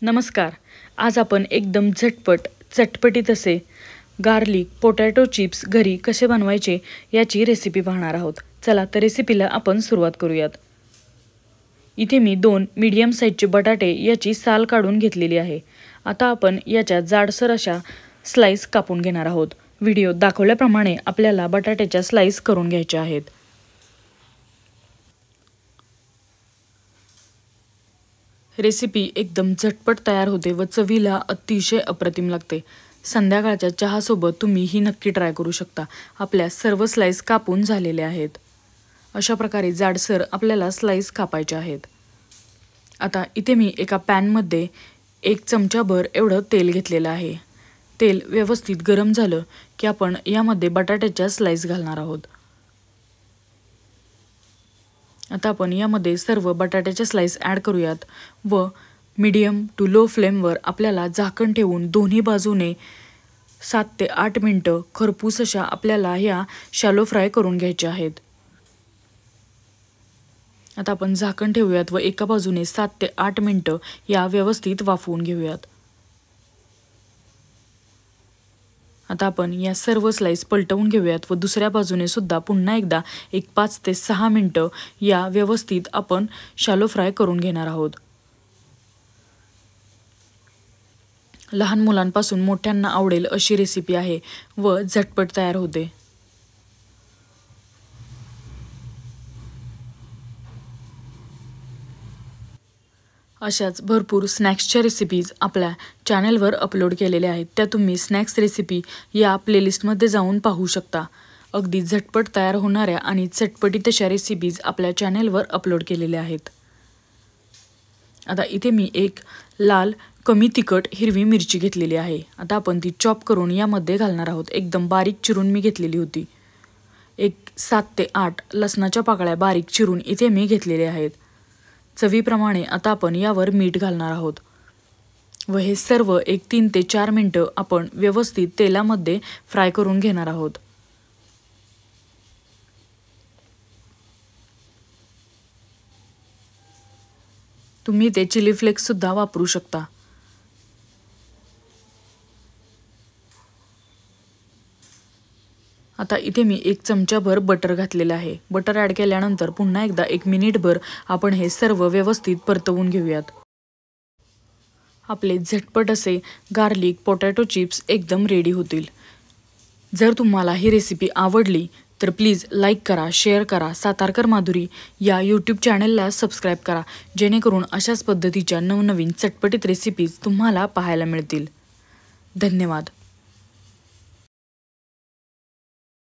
नमस्कार. आज आपण एकदम झटपट चटपटीत असे गार्लिक पोटॅटो चिप्स घरी कसे बनवायचे याची रेसिपी पाहणार आहोत. चला तर रेसिपीला आपण सुरुवात करूयात. इथे मी 2 मीडियम साईजचे बटाटे याची साल काढून घेतलेली आहे. आता आपण याच्या जाडसर अशा स्लाइस कापून घेणार आहोत. व्हिडिओ दाखवल्याप्रमाणे आपल्याला बटाट्याच्या स्लाइस करून घ्यायच्या आहेत. रेसिपी एकदम झटपट तयार होते व चवीला अतिशय अप्रतिम लागते. संध्याकाळच्या चहासोबत तुम्ही ही नक्की ट्राय करू शकता. आपल्या सर्व स्लाइस कापून झालेले आहेत. अशा प्रकारे जाडसर आपल्याला स्लाइस कापायचे आहेत. आता इथे मी एका पॅनमध्ये 1 चमचाभर एवढं तेल घेतलेलं आहे. तेल व्यवस्थित गरम झालं की आपण यामध्ये बटाट्याच्या स्लाइस घालणार आहोत. आता आपण यामध्ये सर्व बटाट्याच्या स्लाइस ॲड करूयात व मीडियम टू लो फ्लेमवर आपल्याला झाकण ठेवून दोन्ही बाजूने 7 ते 8 मिनिटं खरपूस अशा आपल्याला ह्या शॅलो फ्राय करून घ्यायच्या आहेत. आता आपण झाकण ठेवूयात व एका बाजूने 7 ते 8 मिनिटं या व्यवस्थित वाफवून घेऊयात. आता आपण या सर्व स्लाइस पलटवून घेऊयात व दुसऱ्या बाजूने सुद्धा पुन्हा एकदा 5 ते 6 मिनिटं या व्यवस्थित आपण शॅलो फ्राय करून घेणार आहोत. लहान मुलांपासून मोठ्यांना आवडेल अशी रेसिपी आहे व झटपट तयार होते. अशाच भरपूर स्नॅक्सच्या रेसिपीज आपल्या चॅनलवर अपलोड केलेल्या आहेत. त्या तुम्ही स्नॅक्स रेसिपी या प्लेलिस्टमध्ये जाऊन पाहू शकता. अगदी झटपट तयार होणाऱ्या आणि चटपटीत अशा रेसिपीज आपल्या चॅनलवर अपलोड केलेल्या आहेत. आता इथे मी एक लाल कमी तिखट हिरवी मिरची घेतलेली आहे. आता आपण ती चॉप करून यामध्ये घालणार आहोत. एकदम बारीक चिरून मी घेतलेली होती. 7 ते 8 लसणाच्या पाकळ्या बारीक चिरून इथे मी घेतलेल्या आहेत. चवीप्रमाणे आता आपण यावर मीठ घालणार आहोत व हे सर्व 3 ते 4 मिनिटं आपण व्यवस्थित तेलामध्ये फ्राय करून घेणार आहोत. तुम्ही ते चिली फ्लेक्स सुद्धा वापरू शकता. आता इथे मी 1 चमचाभर बटर घातलेलं आहे. बटर ॲड केल्यानंतर पुन्हा एकदा 1 मिनिटभर आपण हे सर्व व्यवस्थित परतवून घेऊयात. आपले झटपट असे गार्लिक पोटॅटो चिप्स एकदम रेडी होतील. जर तुम्हाला ही रेसिपी आवडली तर प्लीज लाईक करा, शेअर करा. सातारकर माधुरी या यूट्यूब चॅनलला सबस्क्राईब करा, जेणेकरून अशाच पद्धतीच्या नवनवीन चटपटीत रेसिपीज तुम्हाला पाहायला मिळतील. धन्यवाद.